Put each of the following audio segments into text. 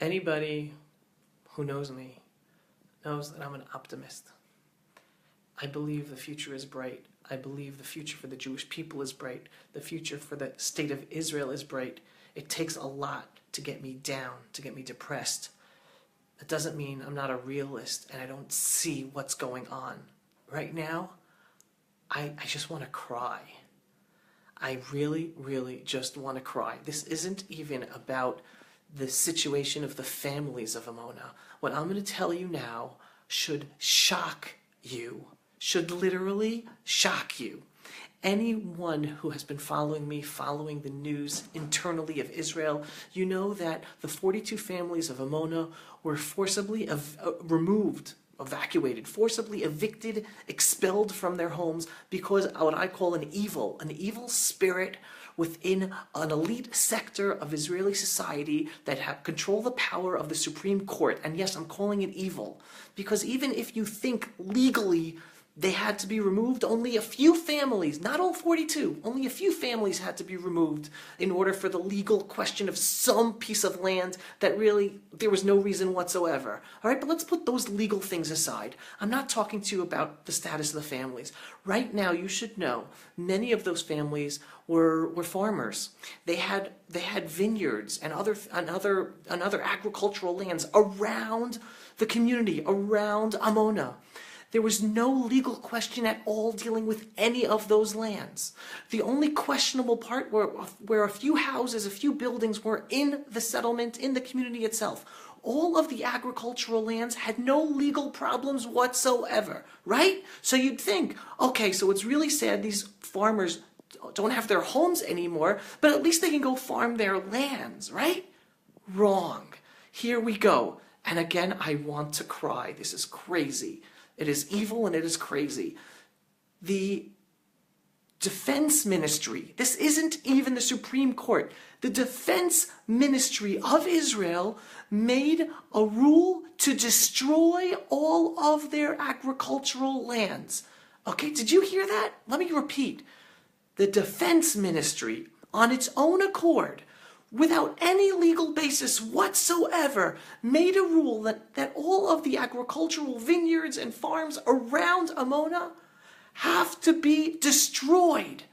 Anybody who knows me knows that I'm an optimist. I believe the future is bright. I believe the future for the Jewish people is bright. The future for the state of Israel is bright. It takes a lot to get me down, to get me depressed. That doesn't mean I'm not a realist and I don't see what's going on. Right now, I just want to cry. I really, really just want to cry. This isn't even about the situation of the families of Amona. What I'm going to tell you now should shock you, should literally shock you. Anyone who has been following me, following the news internally of Israel, you know that the 42 families of Amona were forcibly evacuated, forcibly evicted, expelled from their homes because of what I call an evil spirit within an elite sector of Israeli society that have control the power of the Supreme Court. And yes, I'm calling it evil because even if you think legally they had to be removed, only a few families, not all 42, only a few families had to be removed in order for the legal question of some piece of land that really, there was no reason whatsoever. All right, but let's put those legal things aside. I'm not talking to you about the status of the families. Right now, you should know, many of those families were farmers. They had vineyards and other agricultural lands around the community, around Amona. There was no legal question at all dealing with any of those lands. The only questionable part where a few houses, a few buildings were in the settlement, in the community itself. All of the agricultural lands had no legal problems whatsoever, right? So you'd think, okay, so it's really sad these farmers don't have their homes anymore, but at least they can go farm their lands, right? Wrong. Here we go. And again, I want to cry. This is crazy. It is evil and it is crazy. The defense ministry, this isn't even the Supreme Court. The defense ministry of Israel made a rule to destroy all of their agricultural lands. Okay, did you hear that? Let me repeat. The defense ministry, on its own accord, without any legal basis whatsoever, made a rule that all of the agricultural vineyards and farms around Amona have to be destroyed.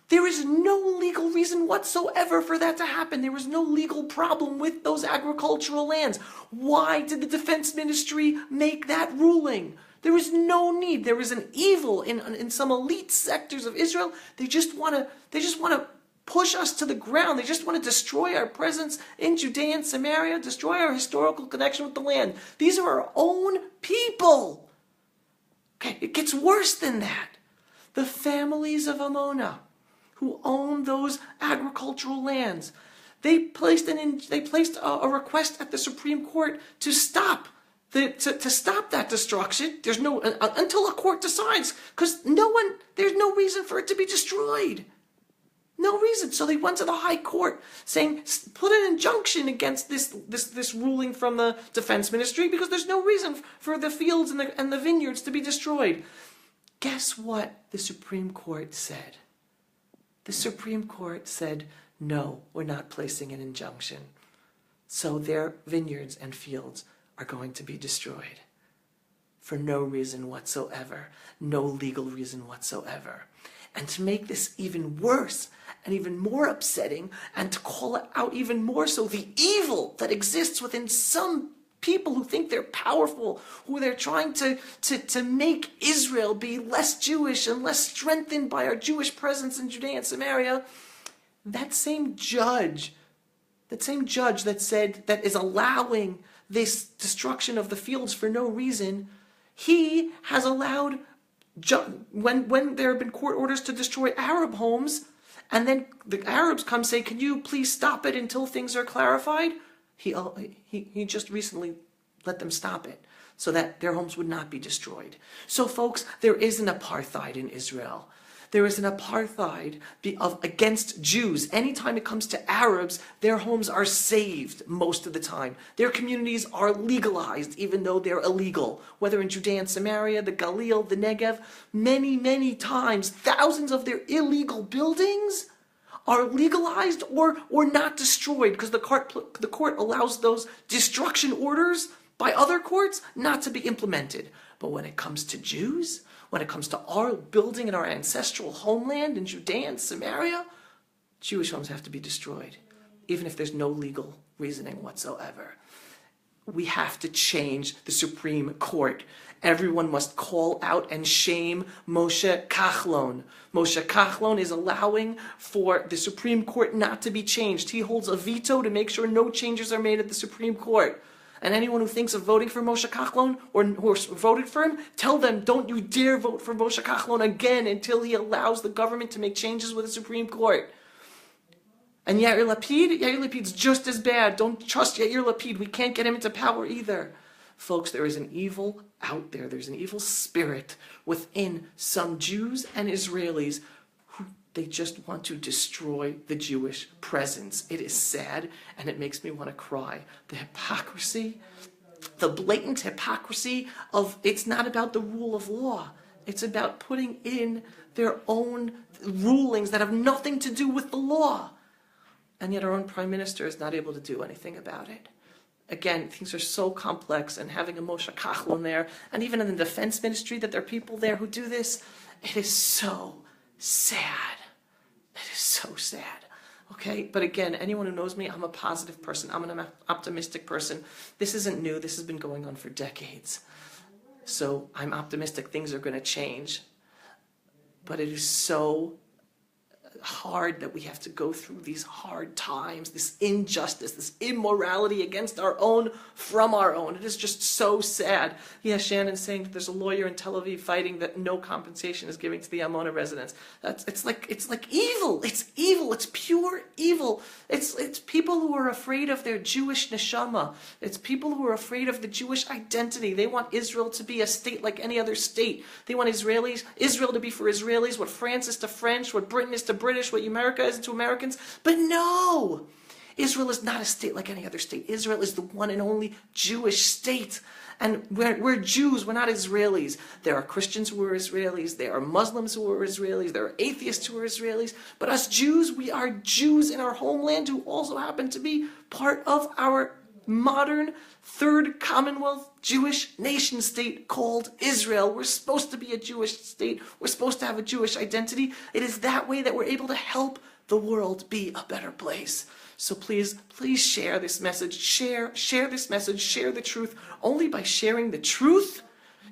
There is no legal reason whatsoever for that to happen. There is no legal problem with those agricultural lands. Why did the defense ministry make that ruling? There is no need. There is an evil in some elite sectors of Israel. They just want to push us to the ground. They just want to destroy our presence in Judea and Samaria, destroy our historical connection with the land. These are our own people. Okay, it gets worse than that. The families of Amona, who own those agricultural lands, they placed a request at the Supreme Court to stop that destruction. There's no until a court decides, because there's no reason for it to be destroyed. No reason. So they went to the High Court saying, put an injunction against this ruling from the Defense Ministry because there's no reason for the fields and the vineyards to be destroyed. Guess what the Supreme Court said? The Supreme Court said, no, we're not placing an injunction. So their vineyards and fields are going to be destroyed for no reason whatsoever, no legal reason whatsoever. And to make this even worse and even more upsetting, and to call it out even more so, the evil that exists within some people who think they're powerful, who they're trying to make Israel be less Jewish and less strengthened by our Jewish presence in Judea and Samaria, that same judge that said that is allowing this destruction of the fields for no reason, he has allowed, when there have been court orders to destroy Arab homes, and then the Arabs come say, can you please stop it until things are clarified? He just recently let them stop it so that their homes would not be destroyed. So folks, there is an apartheid in Israel. There is an apartheid against Jews. Anytime it comes to Arabs, their homes are saved most of the time. Their communities are legalized, even though they're illegal. Whether in Judea and Samaria, the Galil, the Negev, many, many times, thousands of their illegal buildings are legalized or not destroyed, because the court allows those destruction orders by other courts not to be implemented. But when it comes to Jews, when it comes to our building in our ancestral homeland in Judea and Samaria, Jewish homes have to be destroyed, even if there's no legal reasoning whatsoever. We have to change the Supreme Court. Everyone must call out and shame Moshe Kachlon. Moshe Kachlon is allowing for the Supreme Court not to be changed. He holds a veto to make sure no changes are made at the Supreme Court. And anyone who thinks of voting for Moshe Kachlon or who voted for him, tell them, don't you dare vote for Moshe Kachlon again until he allows the government to make changes with the Supreme Court. And Yair Lapid's just as bad. Don't trust Yair Lapid. We can't get him into power either. Folks, there is an evil out there. There's an evil spirit within some Jews and Israelis who they just want to destroy the Jewish presence. It is sad, and it makes me want to cry. The hypocrisy, the blatant hypocrisy of it's not about the rule of law. It's about putting in their own rulings that have nothing to do with the law. And yet our own prime minister is not able to do anything about it. Again, things are so complex, and having a Moshe Kachlon there, and even in the defense ministry that there are people there who do this, it is so sad. It is so sad. Okay? But again, anyone who knows me, I'm a positive person. I'm an optimistic person. This isn't new. This has been going on for decades. So I'm optimistic things are going to change. But it is so hard that we have to go through these hard times, this injustice, this immorality against our own, from our own. It is just so sad. Yeah, Shannon's saying that there's a lawyer in Tel Aviv fighting that no compensation is giving to the Amona residents. It's like evil. It's evil. It's pure evil. It's people who are afraid of their Jewish neshama. It's people who are afraid of the Jewish identity. They want Israel to be a state like any other state. They want Israel to be for Israelis what France is to French, what Britain is to British, what America is to Americans. But no! Israel is not a state like any other state. Israel is the one and only Jewish state. And we're Jews, we're not Israelis. There are Christians who are Israelis, there are Muslims who are Israelis, there are atheists who are Israelis. But us Jews, we are Jews in our homeland who also happen to be part of our modern third Commonwealth Jewish nation state called Israel. We're supposed to be a Jewish state. We're supposed to have a Jewish identity. It is that way that we're able to help the world be a better place. So please share this message. Share this message. Share the truth. Only by sharing the truth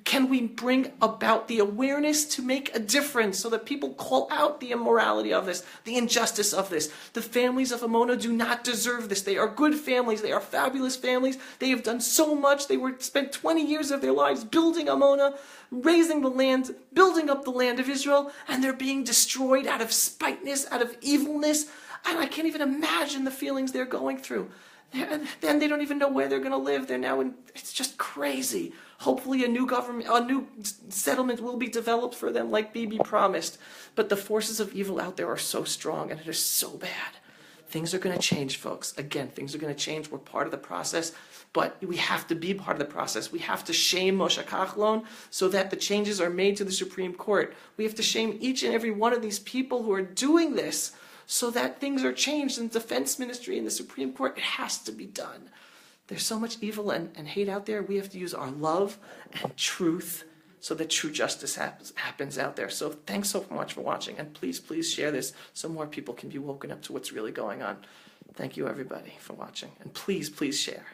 can we bring about the awareness to make a difference so that people call out the immorality of this, the injustice of this. The families of Amona do not deserve this. They are good families. They are fabulous families. They have done so much. They spent 20 years of their lives building Amona, raising the land, building up the land of Israel, and they're being destroyed out of spiteness, out of evilness. And I can't even imagine the feelings they're going through. Then they don't even know where they're going to live. They're now it's just crazy. Hopefully a new settlement will be developed for them like Bibi promised. But the forces of evil out there are so strong, and it is so bad. Things are going to change, folks. Again, things are going to change. We're part of the process, but we have to be part of the process. We have to shame Moshe Kachlon so that the changes are made to the Supreme Court. We have to shame each and every one of these people who are doing this so that things are changed in the defense ministry and the Supreme Court. It has to be done. There's so much evil and hate out there. We have to use our love and truth so that true justice happens out there. So thanks so much for watching, and please share this so more people can be woken up to what's really going on. Thank you, everybody, for watching, and please share.